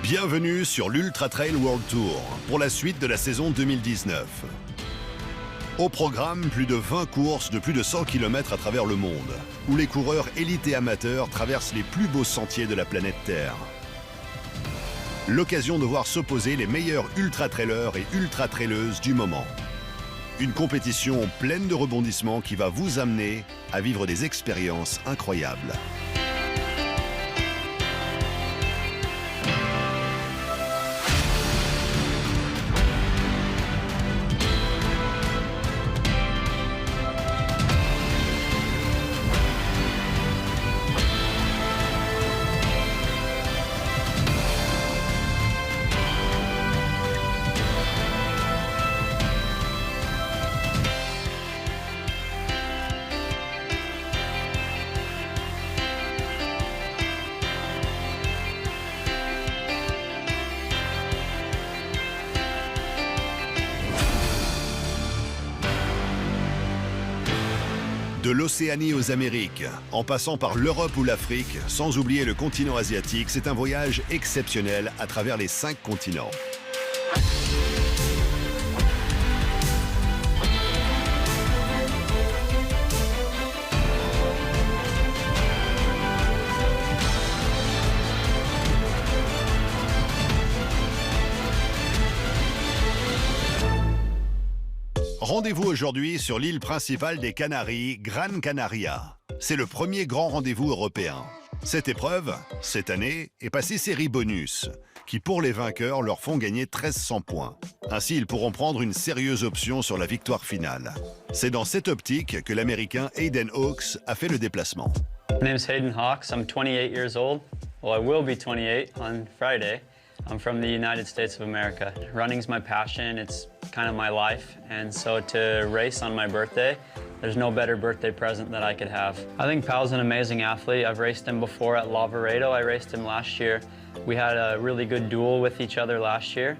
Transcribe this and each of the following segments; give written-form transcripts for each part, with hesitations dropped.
Bienvenue sur l'Ultra Trail World Tour pour la suite de la saison 2019. Au programme, plus de 20 courses de plus de 100 km à travers le monde, où les coureurs élites et amateurs traversent les plus beaux sentiers de la planète Terre. L'occasion de voir s'opposer les meilleurs ultra-trailers et ultra-traileuses du moment. Une compétition pleine de rebondissements qui va vous amener à vivre des expériences incroyables. De l'Océanie aux Amériques, en passant par l'Europe ou l'Afrique, sans oublier le continent asiatique, c'est un voyage exceptionnel à travers les 5 continents. Rendez-vous aujourd'hui sur l'île principale des Canaries, Gran Canaria. C'est le premier grand rendez-vous européen. Cette épreuve, cette année, est passée série bonus, qui pour les vainqueurs leur font gagner 1300 points. Ainsi, ils pourront prendre une sérieuse option sur la victoire finale. C'est dans cette optique que l'Américain Hayden Hawks a fait le déplacement. My name is Hayden Hawks. I'm 28 years old. Well, I will be 28 on Friday. I'm from the United States of America. Running's my passion, it's kind of my life, and so to race on my birthday, there's no better birthday present that I could have. I think Pal's an amazing athlete. I've raced him before at Lavaredo. I raced him last year. We had a really good duel with each other last year,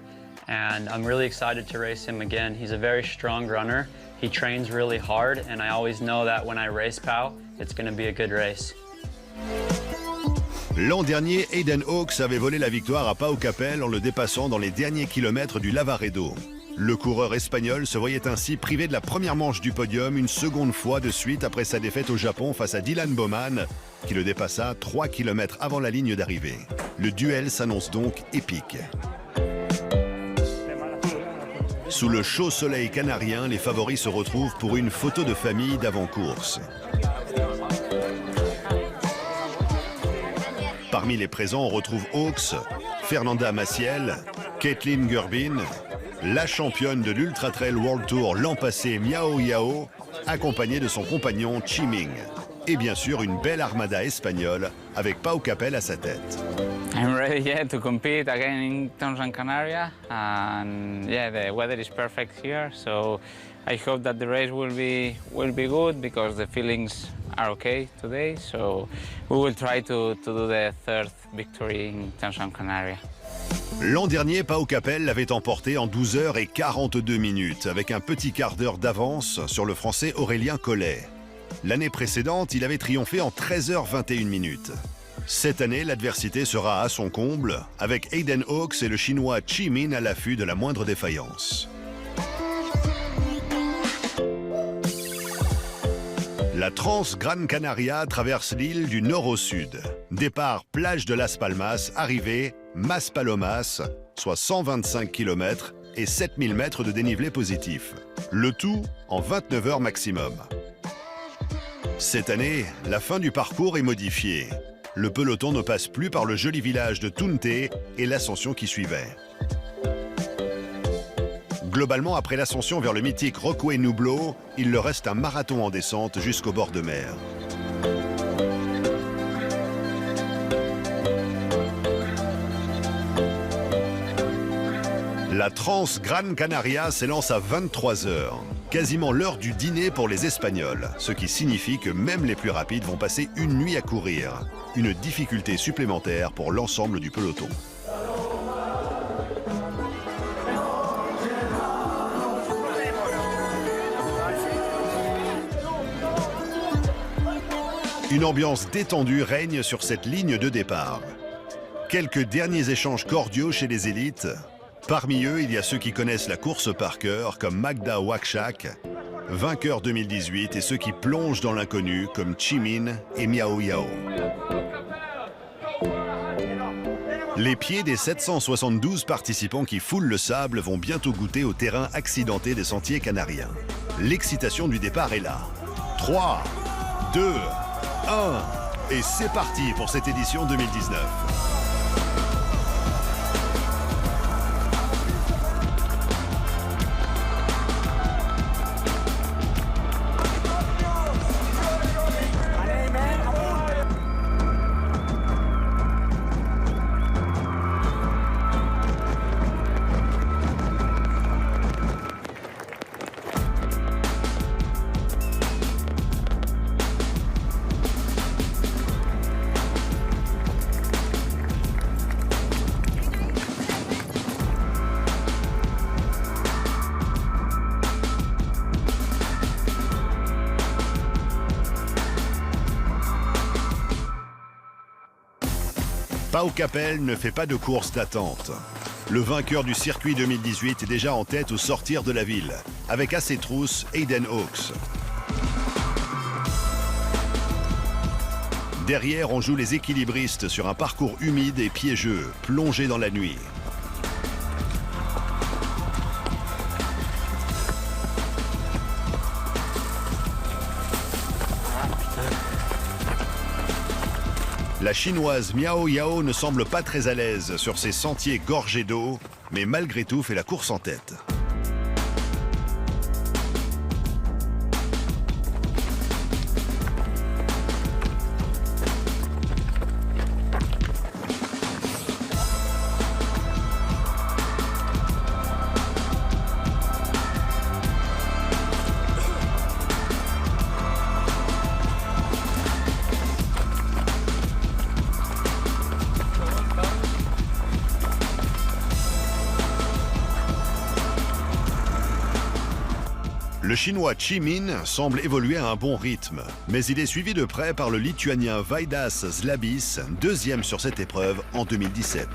and I'm really excited to race him again. He's a very strong runner. He trains really hard, and I always know that when I race Pal, it's going to be a good race. L'an dernier, Hayden Hawks avait volé la victoire à Pau Capel en le dépassant dans les derniers kilomètres du Lavaredo. Le coureur espagnol se voyait ainsi privé de la première manche du podium une seconde fois de suite après sa défaite au Japon face à Dylan Bowman, qui le dépassa 3 km avant la ligne d'arrivée. Le duel s'annonce donc épique. Sous le chaud soleil canarien, les favoris se retrouvent pour une photo de famille d'avant-course. Parmi les présents, on retrouve Hawks, Fernanda Maciel, Caitlin Gerbin, la championne de l'Ultra Trail World Tour l'an passé, Miao Yao, accompagnée de son compagnon Chiming. Et bien sûr, une belle armada espagnole avec Pau Capel à sa tête. I'm ready, to compete again in Gran Canaria, and the weather is perfect here, so I hope that the race will be good because the feelings are okay today. So we will try to do the third victory in Gran Canaria. L'an dernier, Pau Capel l'avait emporté en 12h42 avec un petit quart d'heure d'avance sur le Français Aurélien Collet. L'année précédente, il avait triomphé en 13h21. Cette année, l'adversité sera à son comble, avec Hayden Hawks et le Chinois Chi Min à l'affût de la moindre défaillance. La Trans Gran Canaria traverse l'île du nord au sud. Départ plage de Las Palmas, arrivée Mas Palomas, soit 125 km et 7000 mètres de dénivelé positif. Le tout en 29 heures maximum. Cette année, la fin du parcours est modifiée. Le peloton ne passe plus par le joli village de Tunte et l'ascension qui suivait. Globalement, après l'ascension vers le mythique Roque Nublo, il leur reste un marathon en descente jusqu'au bord de mer. La Trans Gran Canaria s'élance à 23 h, quasiment l'heure du dîner pour les Espagnols, ce qui signifie que même les plus rapides vont passer une nuit à courir. Une difficulté supplémentaire pour l'ensemble du peloton. Une ambiance détendue règne sur cette ligne de départ. Quelques derniers échanges cordiaux chez les élites. Parmi eux, il y a ceux qui connaissent la course par cœur, comme Magda Wakshak, vainqueur 2018, et ceux qui plongent dans l'inconnu, comme Chi-Min et Miao Yao. Les pieds des 772 participants qui foulent le sable vont bientôt goûter au terrain accidenté des sentiers canariens. L'excitation du départ est là. 3, 2, 1, et c'est parti pour cette édition 2019. Pau Capell ne fait pas de course d'attente. Le vainqueur du circuit 2018 est déjà en tête au sortir de la ville, avec à ses trousses Hayden Hawks. Derrière, on joue les équilibristes sur un parcours humide et piégeux, plongé dans la nuit. La chinoise Miao Yao ne semble pas très à l'aise sur ces sentiers gorgés d'eau, mais malgré tout fait la course en tête. Le Chinois Chi-Min semble évoluer à un bon rythme, mais il est suivi de près par le Lituanien Vaidas Zlabis, deuxième sur cette épreuve en 2017.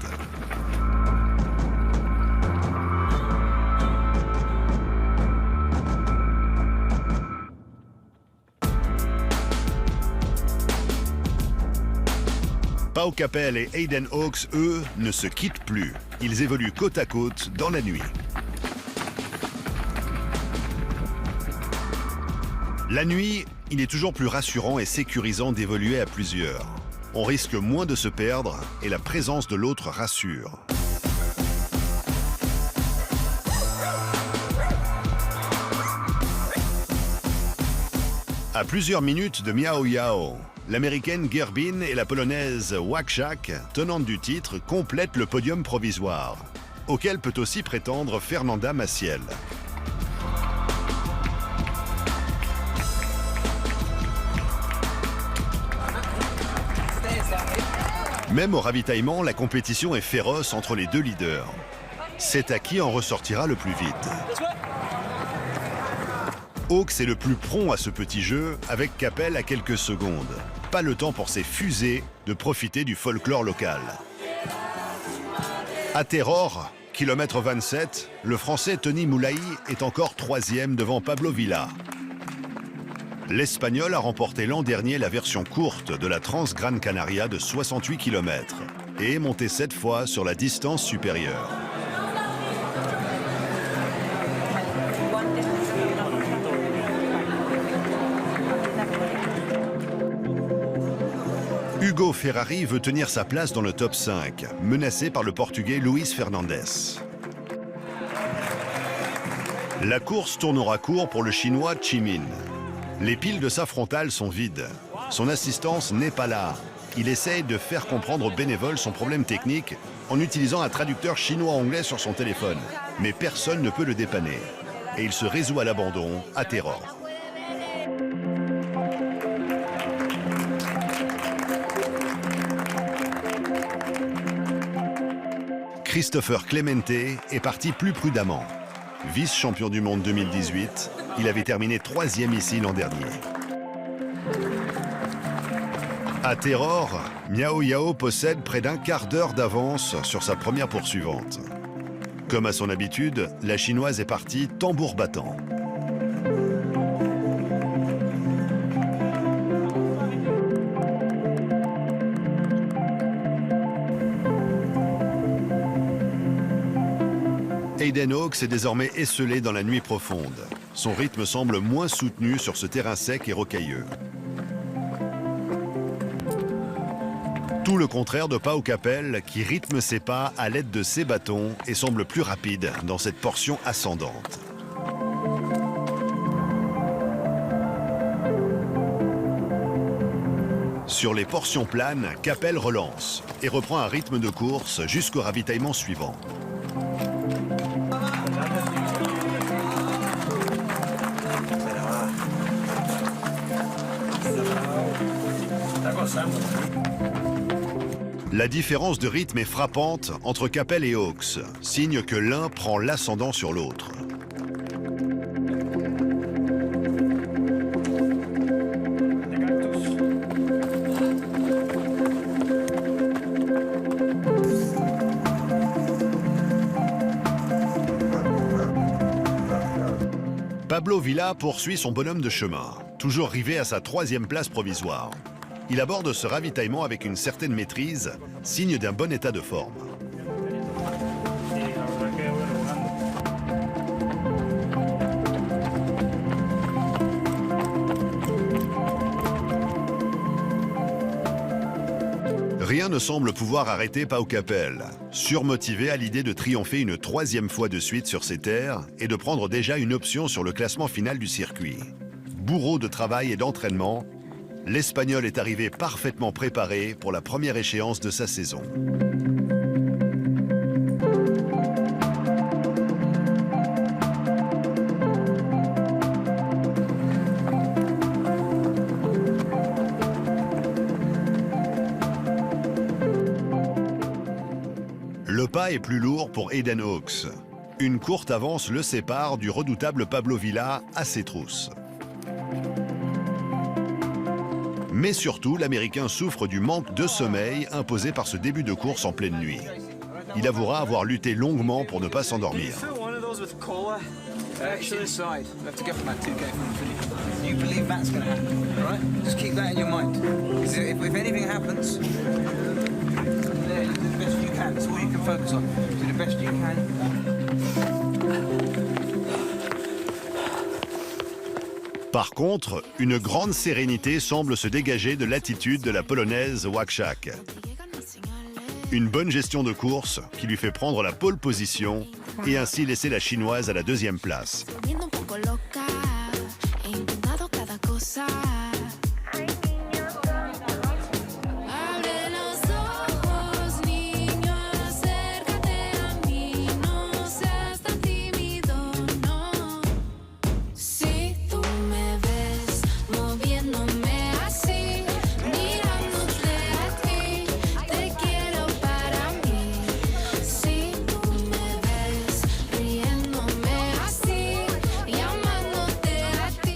Pau Capell et Hayden Hawks, eux, ne se quittent plus. Ils évoluent côte à côte dans la nuit. La nuit, il est toujours plus rassurant et sécurisant d'évoluer à plusieurs. On risque moins de se perdre et la présence de l'autre rassure. À plusieurs minutes de Miao Yao, l'américaine Gerbin et la polonaise Wakshak, tenante du titre, complètent le podium provisoire, auquel peut aussi prétendre Fernanda Maciel. Même au ravitaillement, la compétition est féroce entre les deux leaders. C'est à qui en ressortira le plus vite. Hawks est le plus prompt à ce petit jeu, avec Capell à quelques secondes. Pas le temps pour ces fusées de profiter du folklore local. À Terror, kilomètre 27, le Français Tony Moulaï est encore troisième devant Pablo Villa. L'Espagnol a remporté l'an dernier la version courte de la Trans-Gran Canaria de 68 km et est monté cette fois sur la distance supérieure. Hugo Ferrari veut tenir sa place dans le top 5, menacé par le Portugais Luis Fernandes. La course tournera court pour le Chinois Chi-Min. Les piles de sa frontale sont vides. Son assistance n'est pas là. Il essaye de faire comprendre aux bénévoles son problème technique en utilisant un traducteur chinois-anglais sur son téléphone. Mais personne ne peut le dépanner. Et il se résout à l'abandon, à Terror. Christopher Clemente est parti plus prudemment. Vice-champion du monde 2018, il avait terminé troisième ici l'an dernier. À Terror, Miao Yao possède près d'un quart d'heure d'avance sur sa première poursuivante. Comme à son habitude, la Chinoise est partie tambour battant. Hayden Hawks est désormais esselé dans la nuit profonde. Son rythme semble moins soutenu sur ce terrain sec et rocailleux. Tout le contraire de Pau Capell, qui rythme ses pas à l'aide de ses bâtons et semble plus rapide dans cette portion ascendante. Sur les portions planes, Capell relance et reprend un rythme de course jusqu'au ravitaillement suivant. La différence de rythme est frappante entre Capell et Hawks, signe que l'un prend l'ascendant sur l'autre. Pablo Villa poursuit son bonhomme de chemin, toujours rivé à sa 3e place provisoire. Il aborde ce ravitaillement avec une certaine maîtrise, signe d'un bon état de forme. Rien ne semble pouvoir arrêter Pau Capell, surmotivé à l'idée de triompher une 3e fois de suite sur ses terres et de prendre déjà une option sur le classement final du circuit. Bourreau de travail et d'entraînement, l'Espagnol est arrivé parfaitement préparé pour la première échéance de sa saison. Le pas est plus lourd pour Hayden Hawks. Une courte avance le sépare du redoutable Pablo Villa à ses trousses. Mais surtout, l'Américain souffre du manque de sommeil imposé par ce début de course en pleine nuit. Il avouera avoir lutté longuement pour ne pas s'endormir. Par contre, une grande sérénité semble se dégager de l'attitude de la Polonaise Wakszak. Une bonne gestion de course qui lui fait prendre la pole position et ainsi laisser la Chinoise à la 2e place.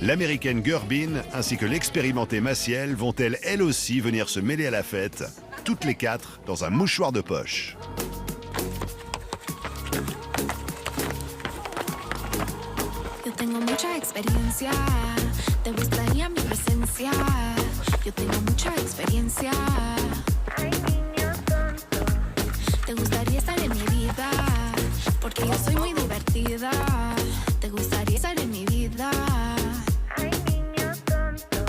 L'américaine Gerbin ainsi que l'expérimentée Maciel vont elles aussi venir se mêler à la fête, toutes les 4 dans un mouchoir de poche. Yo tengo mucha experiencia, te gustaría mi presencia. Yo tengo mucha experiencia. Ay, niño tonto. Te gustaría estar en mi vida, porque yo soy muy divertida. Te gustaría estar en mi vida. Ay, niño tonto.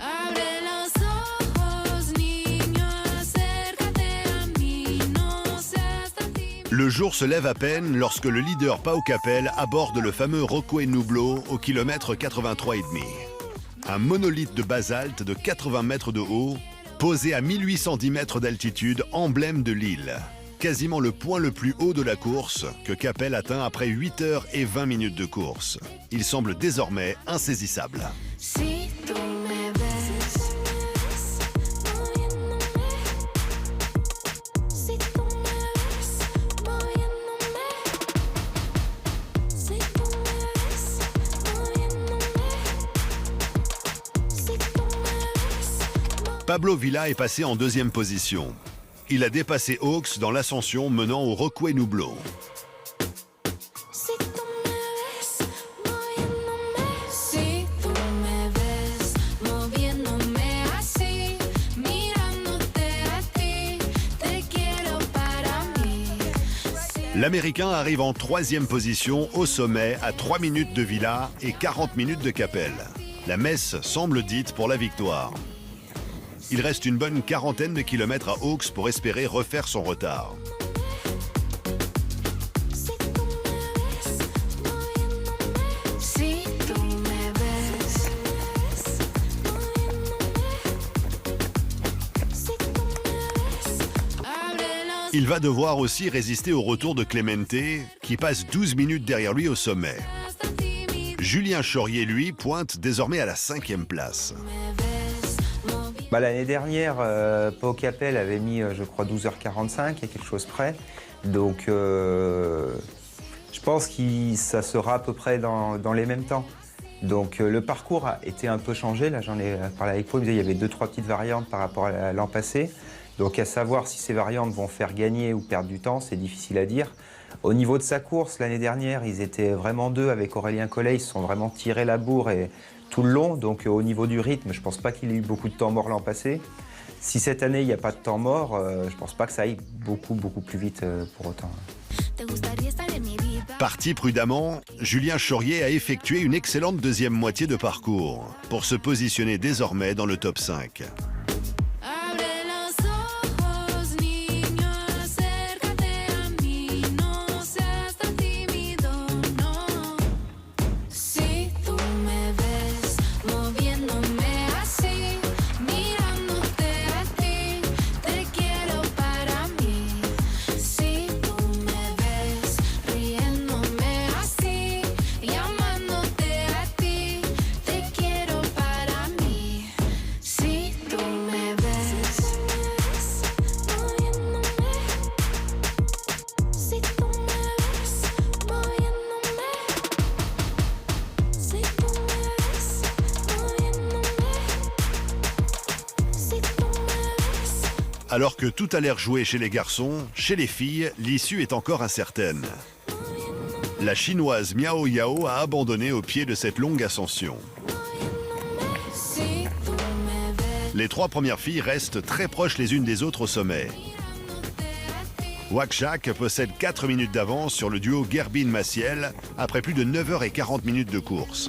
Abre los ojos, niño, acércate a mí, no seas tan tímido. Le jour se lève à peine lorsque le leader Pau Capell aborde le fameux Rocco Nublo au kilomètre 83,5. Un monolithe de basalte de 80 mètres de haut, posé à 1810 mètres d'altitude, emblème de l'île. Quasiment le point le plus haut de la course que Capell atteint après 8 heures et 20 minutes de course. Il semble désormais insaisissable. Si tú me ves moviéndome, si tú me ves moviéndome, si tú me ves moviéndome, si tú me ves Pablo Villa est passé en deuxième position. Il a dépassé Hawks dans l'ascension menant au Roque Nublo. Si tú me ves moviéndome, si tú me ves moviéndome así, mirándote a ti, te quiero para mí. L'Américain arrive en troisième position au sommet à 3 minutes de Villa et 40 minutes de Capel. La messe semble dite pour la victoire. Il reste une bonne quarantaine de kilomètres à Hawks pour espérer refaire son retard. Si tú me ves moviéndome, si tú me ves moviéndome, si tú me ves, abre los Il va devoir aussi résister au retour de Clemente, qui passe 12 minutes derrière lui au sommet. hasta ti, mi Julien Chaurier, lui, pointe désormais à la 5e place. me ves moviéndome. L'année dernière, Pau Capel avait mis, je crois, 12h45, il y a quelque chose près. Donc, je pense que ça sera à peu près dans les mêmes temps. Donc, le parcours a été un peu changé. Là, j'en ai parlé avec Pau, il me disait qu'il y avait 2-3 petites variantes par rapport à l'an passé. Donc, à savoir si ces variantes vont faire gagner ou perdre du temps, c'est difficile à dire. Au niveau de sa course, l'année dernière, ils étaient vraiment deux avec Aurélien Collet. Ils se sont vraiment tirés la bourre et tout le long. Donc, au niveau du rythme, je ne pense pas qu'il ait eu beaucoup de temps mort l'an passé. Si cette année, il n'y a pas de temps mort, je ne pense pas que ça aille beaucoup plus vite pour autant. Te gustaría estar en mi vida. Parti prudemment, Julien Chaurier a effectué une excellente deuxième moitié de parcours pour se positionner désormais dans le top 5. Abre los ojos, niño, acércate a mí, no seas tan tímido, no. Si tú me ves moviéndome así, mirándote a ti, te quiero para mí. Si tú me ves riéndome así, llamándote a ti, te quiero para mí. Si tú me ves moviéndome, si tú me ves moviéndome, si tú me ves moviéndome, si tú me ves. Alors que tout a l'air joué chez les garçons, chez les filles, l'issue est encore incertaine. La chinoise Miao Yao a abandonné au pied de cette longue ascension. Si tú me ves Les 3 premières filles restent très proches les unes des autres au sommet. Wakshak possède 4 minutes d'avance sur le duo Gerbin-Maciel après plus de 9h40 minutes de course.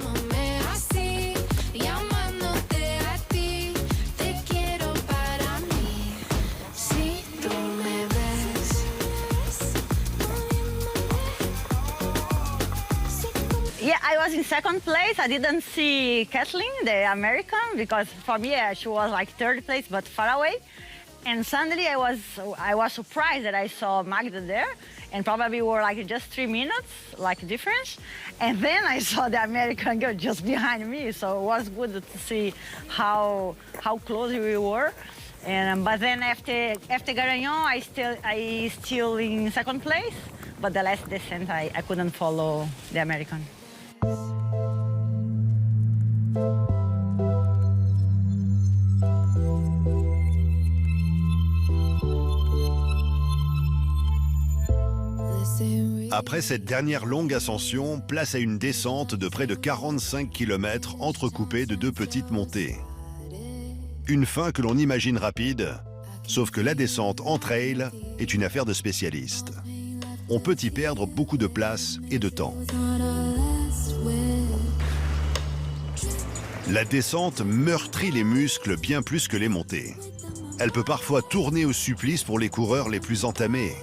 así, llamándote a ti, te quiero para mí. Si tú me ves Yeah, I was in second place. I didn't see Kathleen, the American, because for me she was like third place, but far away. And suddenly I was surprised that I saw Magda there, and probably were like just 3 minutes like difference. And then I saw the American girl just behind me, so it was good to see how close we were. And but then after Garagnon, I still in second place, but the last descent I couldn't follow the American. Après cette dernière longue ascension, place à une descente de près de 45 km entrecoupée de 2 petites montées. Une fin que l'on imagine rapide, sauf que la descente en trail est une affaire de spécialistes. On peut y perdre beaucoup de place et de temps. La descente meurtrit les muscles bien plus que les montées. Elle peut parfois tourner au supplice pour les coureurs les plus entamés.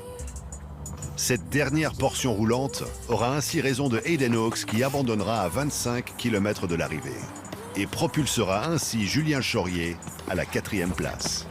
Cette dernière portion roulante aura ainsi raison de Hayden Hawks qui abandonnera à 25 km de l'arrivée et propulsera ainsi Julien Chaurier à la 4e place.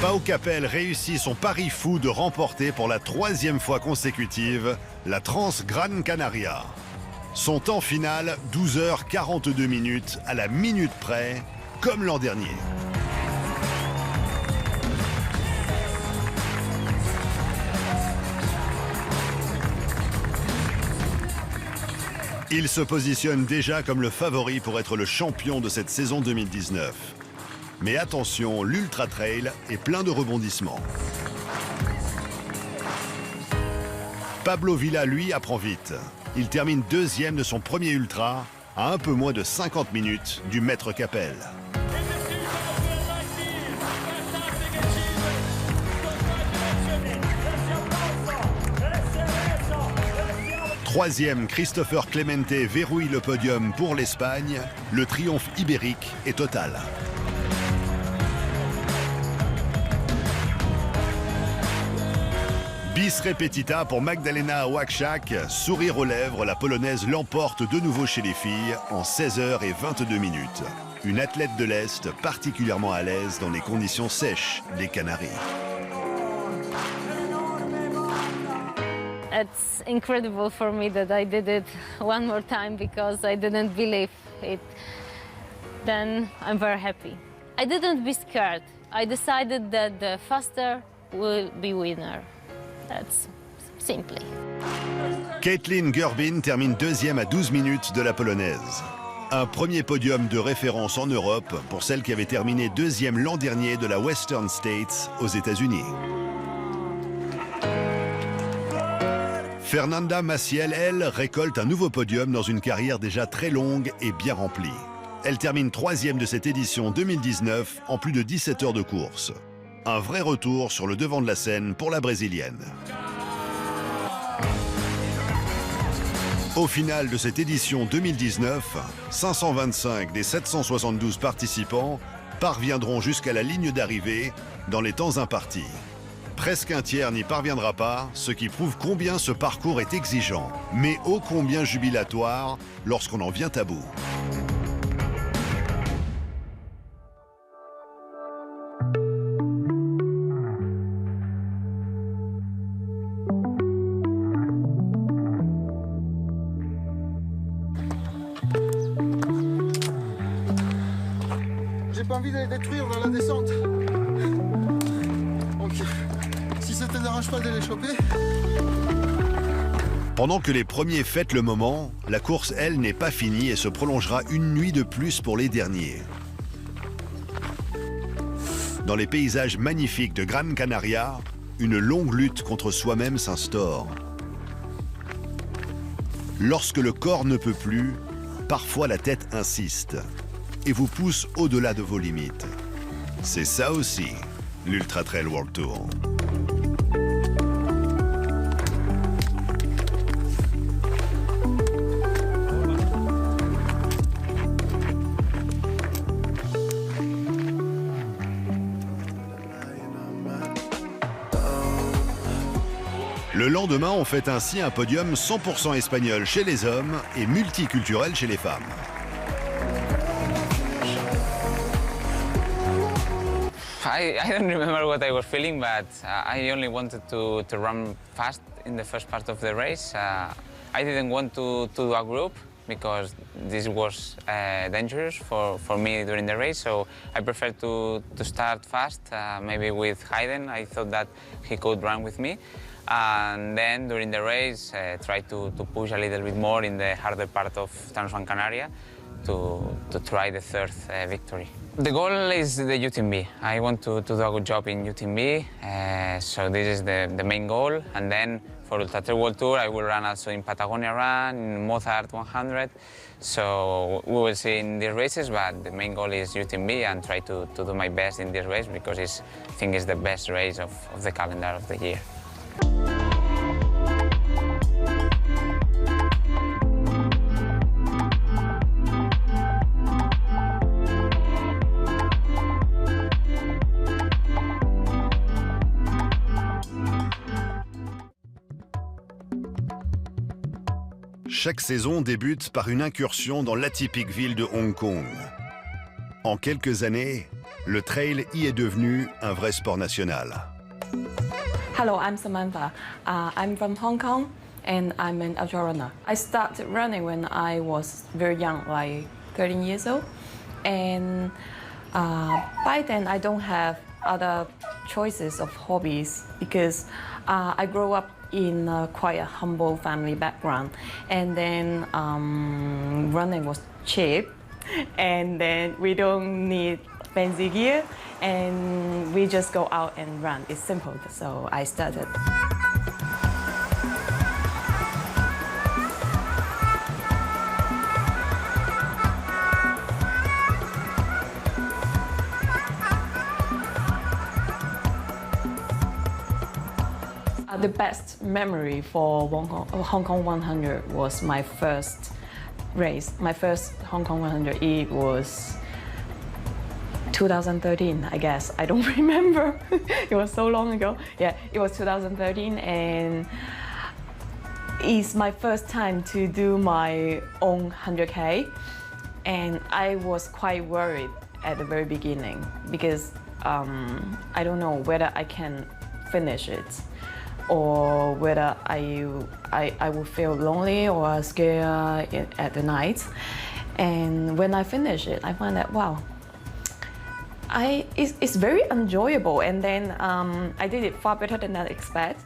Pau Capell réussit son pari fou de remporter pour la 3e fois consécutive la Trans Gran Canaria. Son temps final, 12h42 minutes à la minute près, comme l'an dernier. Il se positionne déjà comme le favori pour être le champion de cette saison 2019. Mais attention, l'Ultra Trail est plein de rebondissements. Pablo Villa, lui, apprend vite. Il termine 2e de son premier ultra, à un peu moins de 50 minutes du maître Capell. Troisième, Christopher Clemente verrouille le podium pour l'Espagne. Le triomphe ibérique est total. Bis repetita pour Magdalena Wakczak. Sourire aux lèvres, la Polonaise l'emporte de nouveau chez les filles en 16h22 minutes. Une athlète de l'Est particulièrement à l'aise dans les conditions sèches des Canaries. It's incredible for me that I did it one more time because I didn't believe it. Then I'm very happy. I didn't be scared. I decided that the faster will be winner. That's simply. Caitlin Gerbin termine 2e à 12 minutes de la Polonaise. Un premier podium de référence en Europe pour celle qui avait terminé 2e l'an dernier de la Western States aux États-Unis. Fernanda Maciel, elle, récolte un nouveau podium dans une carrière déjà très longue et bien remplie. Elle termine 3e de cette édition 2019 en plus de 17 heures de course. Un vrai retour sur le devant de la scène pour la Brésilienne. Au final de cette édition 2019, 525 des 772 participants parviendront jusqu'à la ligne d'arrivée dans les temps impartis. Presque un tiers n'y parviendra pas, ce qui prouve combien ce parcours est exigeant, mais ô combien jubilatoire lorsqu'on en vient à bout. J'ai pas envie de les détruire dans la descente. Donc, si ça te dérange pas de les choper. Pendant que les premiers fêtent le moment, la course, elle, n'est pas finie et se prolongera une nuit de plus pour les derniers. Dans les paysages magnifiques de Gran Canaria, une longue lutte contre soi-même s'instaure. Lorsque le corps ne peut plus, parfois la tête insiste et vous pousse au-delà de vos limites. C'est ça aussi, l'Ultra Trail World Tour. Le lendemain, on fait ainsi un podium 100% espagnol chez les hommes et multiculturel chez les femmes. I don't remember what I was feeling, but I only wanted to run fast in the first part of the race. I didn't want to do a group because this was dangerous for me during the race, so I preferred to start fast, maybe with Hayden. I thought that he could run with me. And then during the race, try to push a little bit more in the harder part of Trans Gran Canaria to try the third victory. The goal is the UTMB. I want to do a good job in UTMB, so this is the main goal. And then for Ultra Trail World Tour, I will run also in Patagonia Run, in Mozart 100. So we will see in these races, but the main goal is UTMB and try to do my best in this race because I think it's the best race of the calendar of the year. Chaque saison débute par une incursion dans l'atypique ville de Hong Kong. En quelques années, Le trail y est devenu un vrai sport national. Hello, I'm Samantha. I'm from Hong Kong and I'm an ultra runner. I started running when I was very young, like 13 years old. And by then I don't have other choices of hobbies because I grew up in quite a humble family background. And then running was cheap. And then we don't need fancy gear, and we just go out and run. It's simple, so I started. The best memory for Hong Kong 100 was my first race. My first Hong Kong 100, it was 2013, I guess. I don't remember. It was so long ago. Yeah, it was 2013, and it's my first time to do my own 100K. And I was quite worried at the very beginning because I don't know whether I can finish it or whether I would feel lonely or scared at the night. And when I finished it, I find that, wow, it's very enjoyable. And then I did it far better than I expected.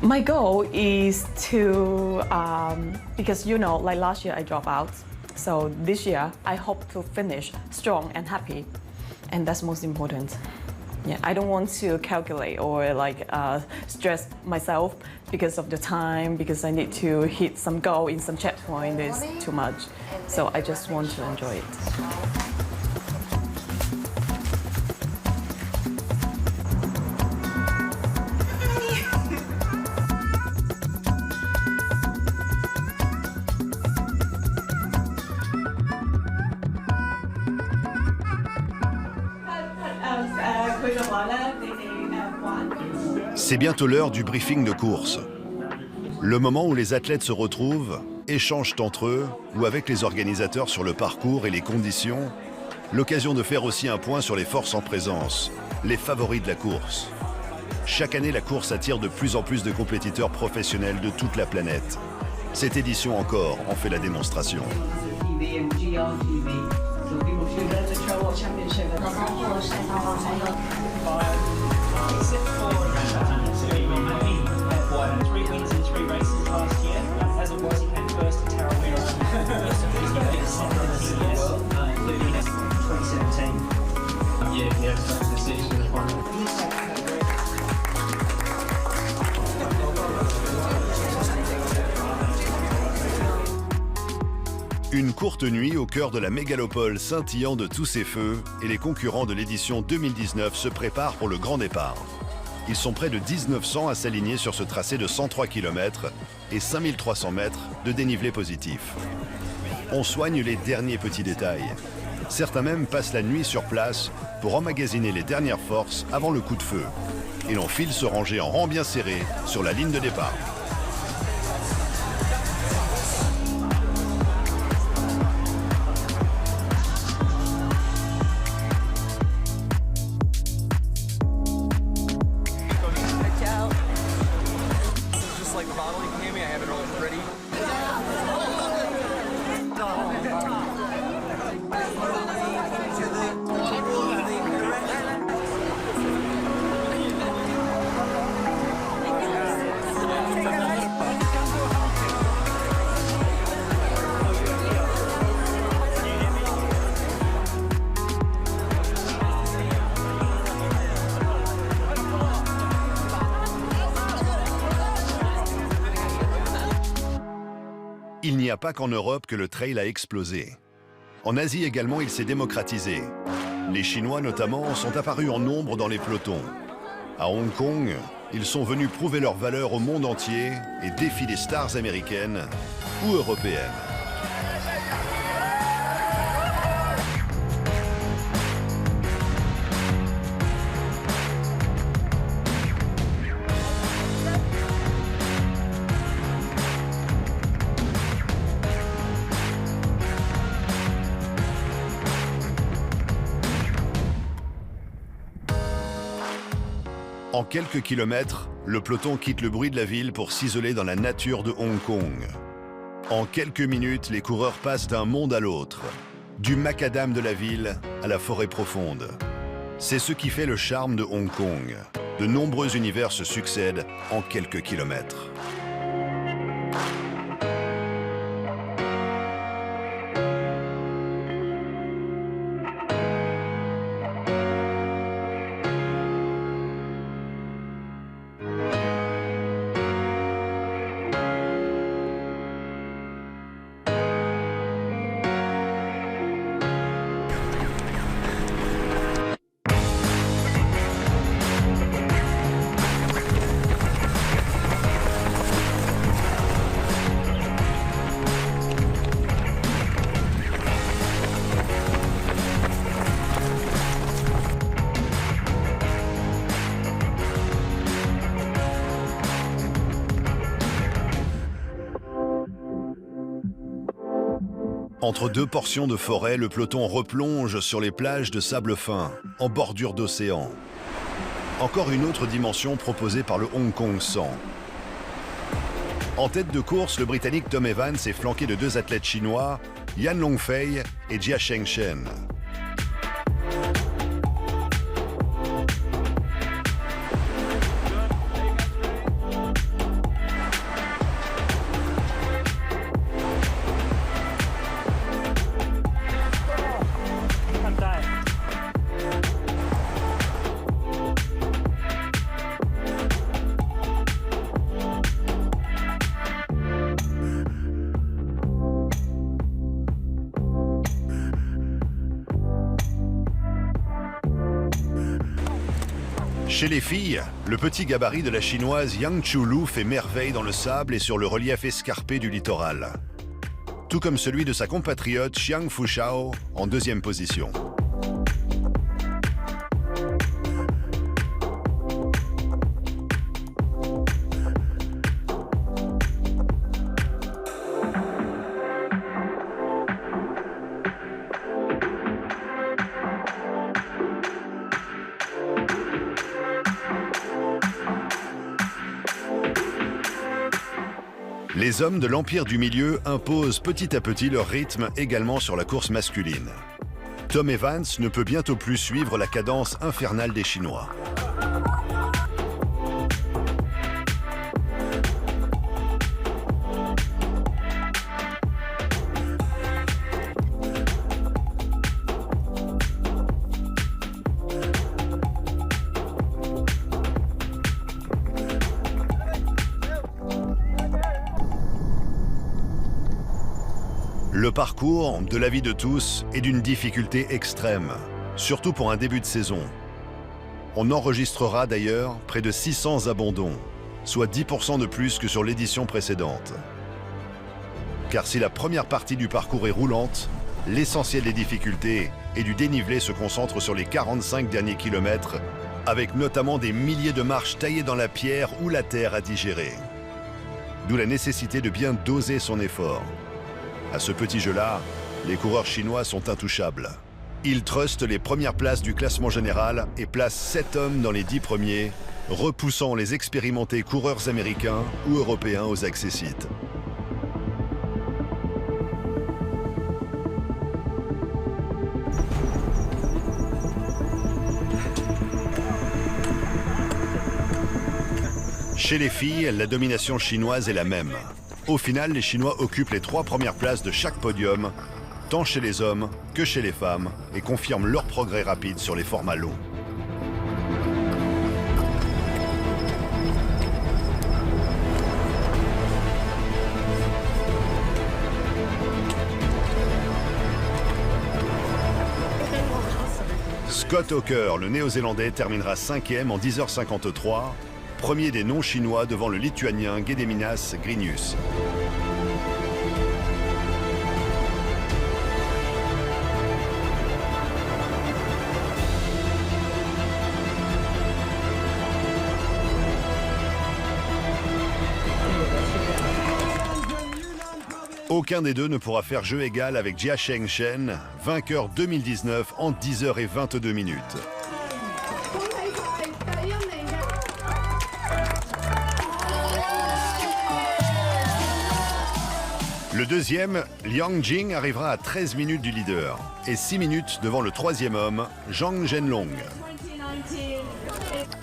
My goal is to, because like last year I dropped out, so this year I hope to finish strong and happy, and that's most important. Yeah, I don't want to calculate or stress myself because of the time, because I need to hit some goal in some checkpoint. It's too much, so I just want to enjoy it. C'est bientôt l'heure du briefing de course. Le moment où les athlètes se retrouvent, échangent entre eux ou avec les organisateurs sur le parcours et les conditions. L'occasion de faire aussi un point sur les forces en présence, les favoris de la course. Chaque année, la course attire de plus en plus de compétiteurs professionnels de toute la planète. Cette édition encore en fait la démonstration. Une courte nuit au cœur de la mégalopole scintillant de tous ses feux et les concurrents de l'édition 2019 se préparent pour le grand départ. Ils sont près de 1900 à s'aligner sur ce tracé de 103 km et 5300 mètres de dénivelé positif. On soigne les derniers petits détails. Certains même passent la nuit sur place pour emmagasiner les dernières forces avant le coup de feu. Et l'on file se ranger en rang bien serré sur la ligne de départ. n'y a pas qu'en Europe que le trail a explosé. En Asie également, il s'est démocratisé. Les Chinois notamment sont apparus en nombre dans les pelotons. À Hong Kong, ils sont venus prouver leur valeur au monde entier et défient les stars américaines ou européennes. En quelques kilomètres, le peloton quitte le bruit de la ville pour s'isoler dans la nature de Hong Kong. En quelques minutes, les coureurs passent d'un monde à l'autre, du macadam de la ville à la forêt profonde. C'est ce qui fait le charme de Hong Kong. De nombreux univers se succèdent en quelques kilomètres. Entre deux portions de forêt, le peloton replonge sur les plages de sable fin, en bordure d'océan. Encore une autre dimension proposée par le Hong Kong 100. En tête de course, le Britannique Tom Evans est flanqué de deux athlètes chinois, Yan Longfei et Jia Shengchen. Chez les filles, le petit gabarit de la chinoise Yang Chulu fait merveille dans le sable et sur le relief escarpé du littoral. Tout comme celui de sa compatriote Xiang Fushao en deuxième position. Les hommes de l'Empire du Milieu imposent petit à petit leur rythme également sur la course masculine. Tom Evans ne peut bientôt plus suivre la cadence infernale des Chinois. Le parcours, de l'avis de tous, est d'une difficulté extrême, surtout pour un début de saison. On enregistrera d'ailleurs près de 600 abandons, soit 10% de plus que sur l'édition précédente. Car si la première partie du parcours est roulante, l'essentiel des difficultés et du dénivelé se concentre sur les 45 derniers kilomètres, avec notamment des milliers de marches taillées dans la pierre ou la terre à digérer. D'où la nécessité de bien doser son effort. À ce petit jeu-là, les coureurs chinois sont intouchables. Ils trustent les premières places du classement général et placent 7 hommes dans les 10 premiers, repoussant les expérimentés coureurs américains ou européens aux accessites. Chez les filles, la domination chinoise est la même. Au final, les Chinois occupent les 3 premières places de chaque podium, tant chez les hommes que chez les femmes, et confirment leur progrès rapide sur les formats longs. Scott Hawker, le néo-zélandais, terminera 5e en 10h53, premier des non-chinois devant le lituanien Gediminas Grinius. Aucun des deux ne pourra faire jeu égal avec Jia Cheng-Chen, vainqueur 2019 en 10h22 minutes. Le deuxième, Liang Jing, arrivera à 13 minutes du leader et 6 minutes devant le troisième homme, Zhang Zhenlong.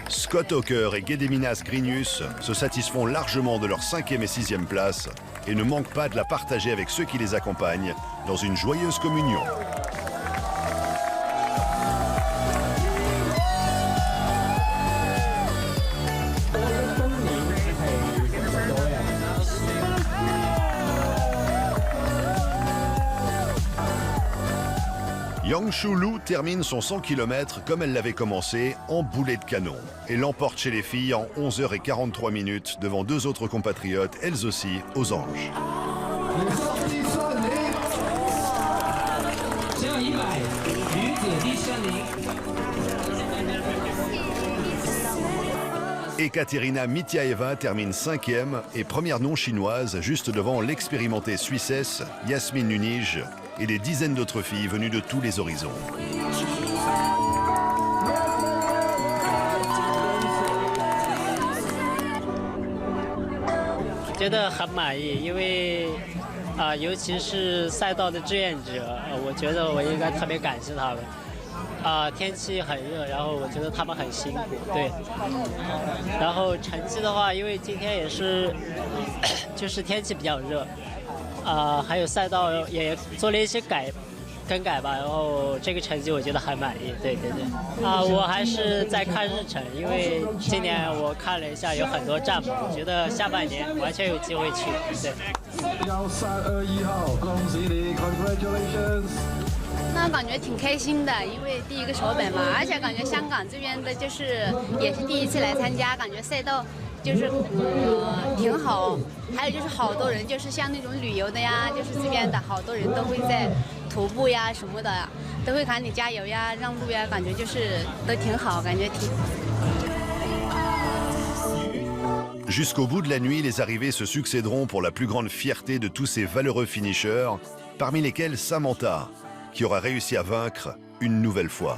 Scott Hawker et Gediminas Grinius se satisfont largement de leur 5e et 6e place et ne manquent pas de la partager avec ceux qui les accompagnent dans une joyeuse communion. Yang Shu-Lu termine son 100 km comme elle l'avait commencé, en boulet de canon, et l'emporte chez les filles en 11h43 minutes devant deux autres compatriotes, elles aussi, aux anges. Ekaterina Mitiaeva termine 5e et première non-chinoise, juste devant l'expérimentée Suissesse Yasmine Nunij et des dizaines d'autres filles venues de tous les horizons. 觉得很满意，因为尤其是赛道的志愿者，我觉得我应该特别感谢他们。天气很热，然后我觉得他们很辛苦，对。然后成绩的话，因为今天也是，就是天气比较热，还有赛道也做了一些更改吧，然后这个成绩我觉得很满意，对对对。我还是在看日程，因为今年我看了一下有很多站嘛，我觉得下半年完全有机会去，对。321号，恭喜你 ，Congratulations！ 那感觉挺开心的，因为第一个首本嘛，而且感觉香港这边的就是也是第一次来参加，感觉赛道就是挺好，还有就是好多人就是像那种旅游的呀，就是这边的好多人都会在徒步呀什么的，都会喊你加油呀、让路呀，感觉就是都挺好，感觉挺。 Jusqu'au bout de la nuit, les arrivées se succéderont pour la plus grande fierté de tous ces valeureux finishers, parmi lesquels Samantha, qui aura réussi à vaincre une nouvelle fois.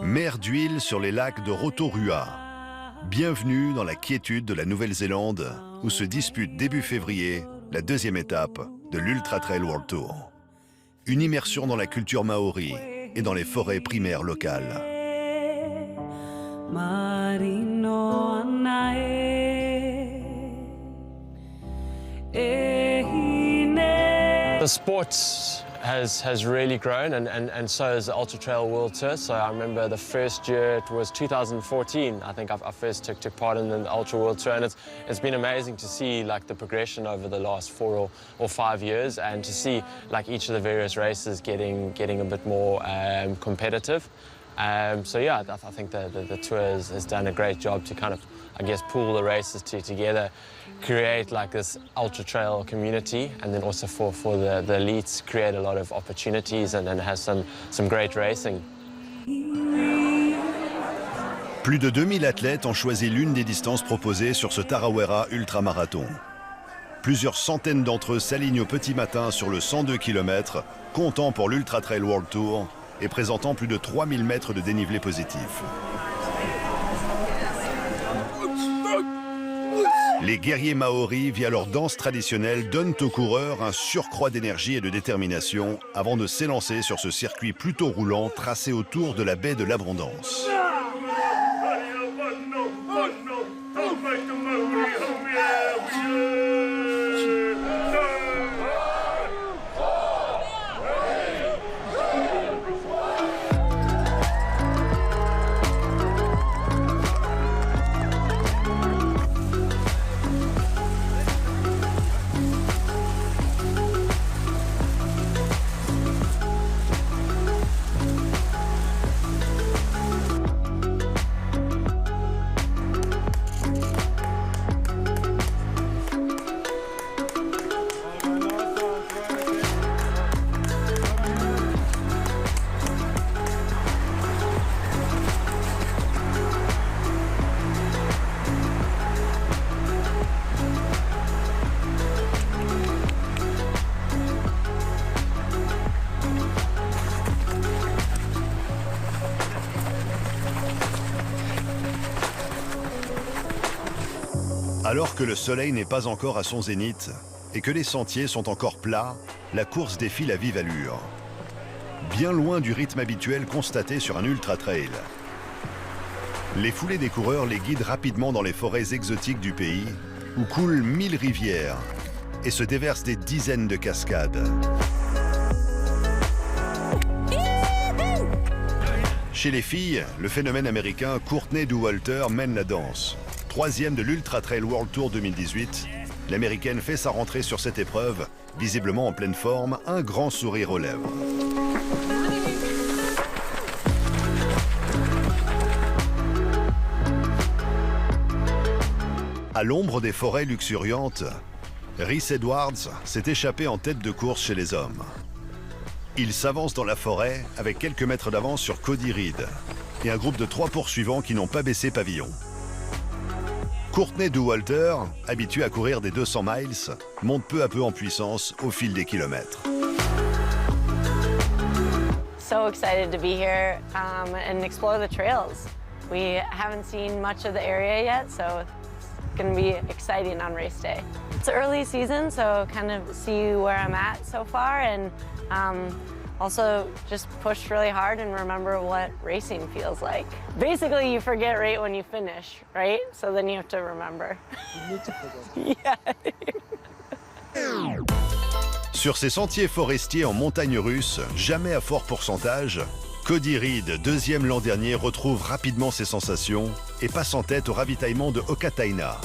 Mer d'huile sur les lacs de Rotorua. Bienvenue dans la quiétude de la Nouvelle-Zélande, où se dispute début février la deuxième étape de l'Ultra Trail World Tour. Une immersion dans la culture maori et dans les forêts primaires locales. The sport has really grown and so has the Ultra Trail World Tour. So I remember the first year, it was 2014, I think I first took part in the Ultra World Tour, and it's been amazing to see like the progression over the last 4 or 5 years, and to see like each of the various races getting a bit more competitive. So yeah, I think the tour has done a great job to kind of, I guess, pull the races together, create like this ultra trail community, and then also for the elites create a lot of opportunities and has some great racing. Plus de 2000 athlètes ont choisi l'une des distances proposées sur ce Tarawera ultramarathon. Plusieurs centaines d'entre eux s'alignent au petit matin sur le 102 km, comptant pour l'Ultra Trail World Tour et présentant plus de 3000 mètres de dénivelé positif. Les guerriers maoris, via leur danse traditionnelle, donnent aux coureurs un surcroît d'énergie et de détermination avant de s'élancer sur ce circuit plutôt roulant tracé autour de la baie de l'Abondance. Alors que le soleil n'est pas encore à son zénith et que les sentiers sont encore plats, la course défile à vive allure. Bien loin du rythme habituel constaté sur un ultra-trail. Les foulées des coureurs les guident rapidement dans les forêts exotiques du pays, où coulent 1000 rivières et se déversent des dizaines de cascades. Chez les filles, le phénomène américain Courtney Dauwalter mène la danse. 3e de l'Ultra Trail World Tour 2018, l'Américaine fait sa rentrée sur cette épreuve, visiblement en pleine forme, un grand sourire aux lèvres. À l'ombre des forêts luxuriantes, Rhys Edwards s'est échappé en tête de course chez les hommes. Il s'avance dans la forêt avec quelques mètres d'avance sur Cody Reed et un groupe de 3 poursuivants qui n'ont pas baissé pavillon. Courtney Dauwalter, habituée à courir des 200 miles, monte peu à peu en puissance au fil des kilomètres. So excited to be here and explore the trails. We haven't seen much of the area yet, so it's going to be exciting on race day. It's early season, so kind of see where I'm at so far and also just push really hard and remember what racing feels like. Basically, you forget right when you finish, right? So then you have to remember. Yeah. Sur ces sentiers forestiers en montagne russe, jamais à fort pourcentage, Cody Reed, 2e l'an dernier, retrouve rapidement ses sensations et passe en tête au ravitaillement de Okataina.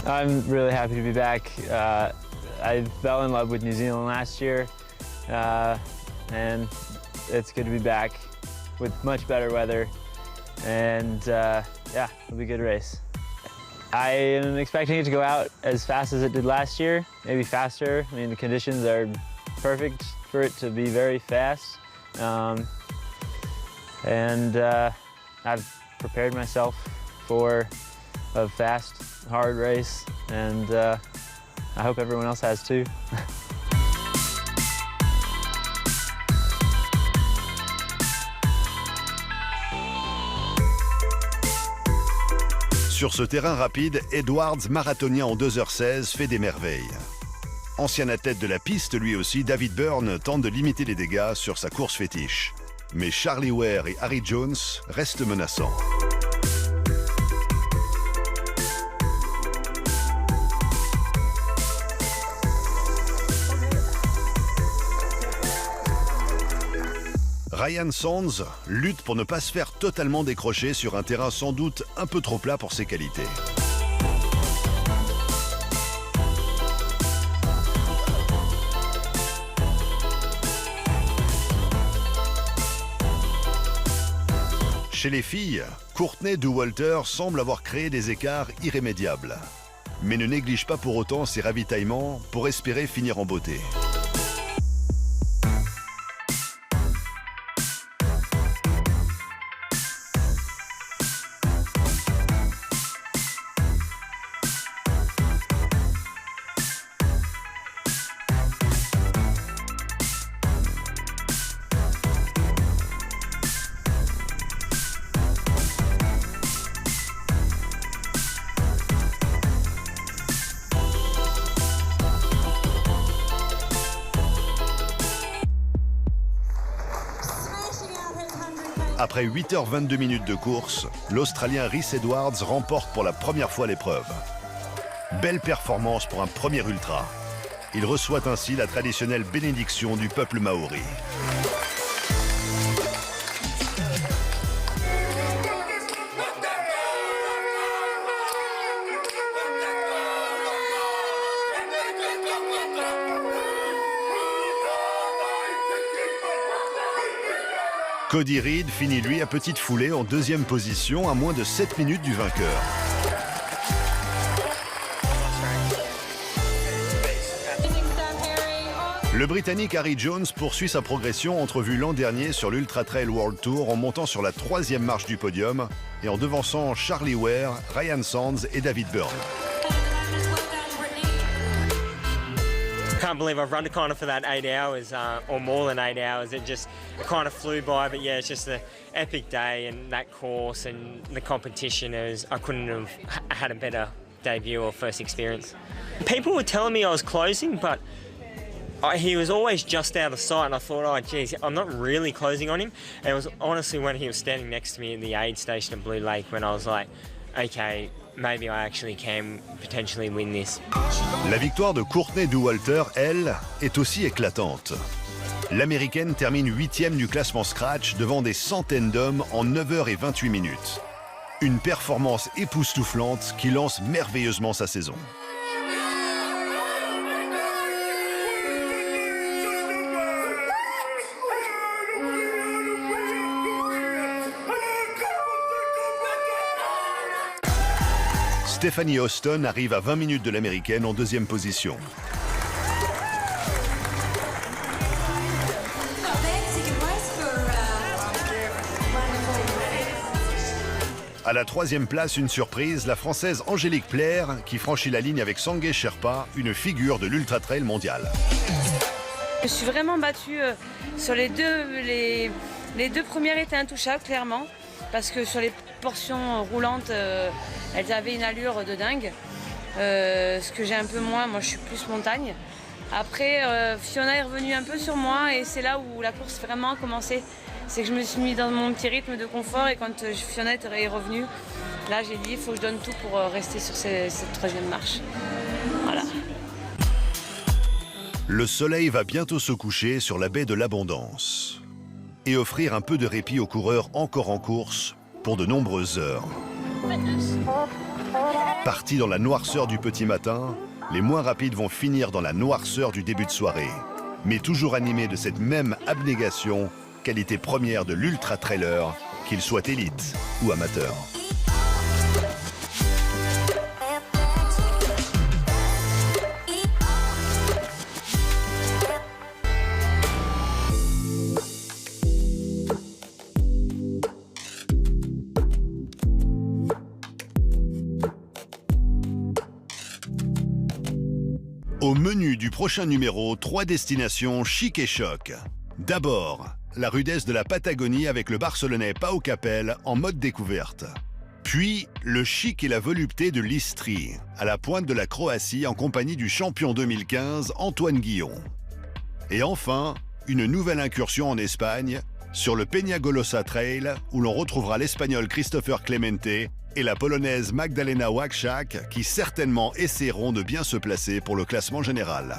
I'm really happy to be back. I fell in love with New Zealand last year, and it's good to be back with much better weather, and yeah, it'll be a good race. I am expecting it to go out as fast as it did last year, maybe faster. I mean, the conditions are perfect for it to be very fast, and I've prepared myself for a fast, hard race, and I hope everyone else has too. Sur ce terrain rapide, Edwards, marathonien en 2h16, fait des merveilles. Ancien athlète de la piste, lui aussi, David Byrne tente de limiter les dégâts sur sa course fétiche. Mais Charlie Ware et Harry Jones restent menaçants. Ryan Sands lutte pour ne pas se faire totalement décrocher sur un terrain sans doute un peu trop plat pour ses qualités. Chez les filles, Courtney Dauwalter semble avoir créé des écarts irrémédiables, mais ne néglige pas pour autant ses ravitaillements pour espérer finir en beauté. Après 8h22 minutes de course, l'Australien Rhys Edwards remporte pour la première fois l'épreuve. Belle performance pour un premier ultra. Il reçoit ainsi la traditionnelle bénédiction du peuple maori. Cody Reed finit lui à petite foulée en deuxième position à moins de 7 minutes du vainqueur. Le Britannique Harry Jones poursuit sa progression entrevue l'an dernier sur l'Ultra Trail World Tour en montant sur la 3e marche du podium et en devançant Charlie Ware, Ryan Sands et David Byrne. I can't believe I've run the kind of for that 8 hours or more than 8 hours. It kind of flew by, but yeah, it's just an epic day and that course and the competition. I couldn't have had a better debut or first experience. People were telling me I was closing, but he was always just out of sight, and I thought, oh, geez, I'm not really closing on him. And it was honestly when he was standing next to me in the aid station at Blue Lake when I was like, okay, maybe I actually can potentially win this. La victoire de Courtney Dauwalter, elle, est aussi éclatante. L'Américaine termine 8e du classement Scratch devant des centaines d'hommes en 9h28 minutes. Une performance époustouflante qui lance merveilleusement sa saison. Stephanie Austin arrive à 20 minutes de l'Américaine en deuxième position. À la 3e place, une surprise, la Française Angélique Plaire qui franchit la ligne avec Sangay Sherpa, une figure de l'Ultra Trail mondial. Je suis vraiment battue sur les deux premières étaient intouchables, clairement, parce que sur les portions roulantes, elles avaient une allure de dingue. Ce que j'ai un peu moins, moi je suis plus montagne. Après, Fiona est revenue un peu sur moi et c'est là où la course vraiment a commencé. C'est que je me suis mis dans mon petit rythme de confort et quand Fiona est revenue, là j'ai dit il faut que je donne tout pour rester sur cette 3e marche. Voilà. Le soleil va bientôt se coucher sur la baie de l'Abondance et offrir un peu de répit aux coureurs encore en course pour de nombreuses heures. Partis dans la noirceur du petit matin, les moins rapides vont finir dans la noirceur du début de soirée, mais toujours animés de cette même abnégation, qualité première de l'ultra-trailer, qu'il soit élite ou amateur. Au menu du prochain numéro, 3 destinations chic et choc. D'abord, la rudesse de la Patagonie avec le Barcelonais Pau Capel en mode découverte. Puis, le chic et la volupté de l'Istrie, à la pointe de la Croatie en compagnie du champion 2015 Antoine Guillon. Et enfin, une nouvelle incursion en Espagne, sur le Peñagolosa Trail, où l'on retrouvera l'Espagnol Christopher Clemente et la Polonaise Magdalena Łachak, qui certainement essaieront de bien se placer pour le classement général.